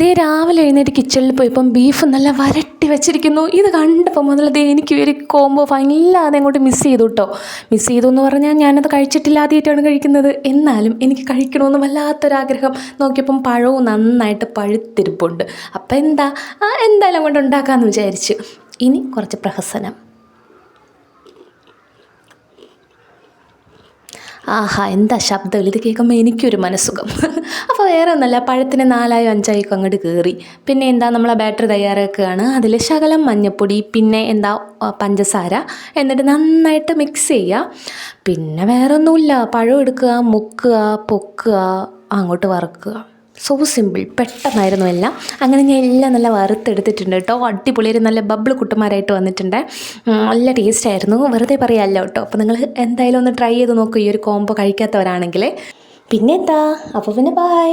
ദേ രാവിലെ എഴുന്നേറ്റ് കിച്ചണിൽ പോയപ്പം ബീഫ് നല്ല വരട്ടി വെച്ചിരിക്കുന്നു. ഇത് കണ്ടപ്പോൾ മുതൽ ദേ എനിക്ക് ഒരു കോംബോ ഫൈനലാതെ അങ്ങോട്ട് മിസ് ചെയ്തു കേട്ടോ. മിസ് ചെയ്തു എന്ന് പറഞ്ഞാൽ ഞാനത് കഴിച്ചിട്ടില്ല, ആദ്യമായിട്ടാണ് കഴിക്കുന്നത്. എന്നാലും എനിക്ക് കഴിക്കണമെന്ന് വല്ലാത്തൊരാഗ്രഹം. നോക്കിയപ്പം പഴവും നന്നായിട്ട് പഴുത്തിരിപ്പുണ്ട്. അപ്പം എന്തായാലും അങ്ങോട്ട് ഉണ്ടാക്കാമെന്ന് വിചാരിച്ചു. ഇനി കുറച്ച് പ്രഹസനം. ആഹാ, എന്താ ശബ്ദം! ഇത് കേൾക്കുമ്പോൾ എനിക്കൊരു മനസ്സുഖം. അപ്പോൾ വേറെ ഒന്നല്ല, പഴത്തിന് 4 5 അങ്ങോട്ട് കയറി. പിന്നെ നമ്മൾ ആ ബാറ്ററി തയ്യാറാക്കുകയാണ്. അതിൽ ശകലം മഞ്ഞൾപ്പൊടി, പിന്നെ പഞ്ചസാര, എന്നിട്ട് നന്നായിട്ട് മിക്സ് ചെയ്യുക. പിന്നെ വേറെ ഒന്നുമില്ല, പഴം എടുക്കുക, മുക്കുക, പൊക്കുക, അങ്ങോട്ട് വറുക്കുക. സോ സിമ്പിൾ, പെട്ടെന്നായിരുന്നു എല്ലാം. അങ്ങനെ ഞാൻ എല്ലാം നല്ല വറുത്തെടുത്തിട്ടുണ്ട് കേട്ടോ. അടിപൊളിയൊരു നല്ല ബബിൾ കുട്ടന്മാരായിട്ട് വന്നിട്ടുണ്ട്. നല്ല ടേസ്റ്റായിരുന്നു, വെറുതെ പറയാമല്ലോ കേട്ടോ. അപ്പോൾ നിങ്ങൾ എന്തായാലും ഒന്ന് ട്രൈ ചെയ്ത് നോക്കൂ ഈ ഒരു കോംബോ കഴിക്കാത്തവരാണെങ്കിൽ. അപ്പോൾ പിന്നെ ബൈ.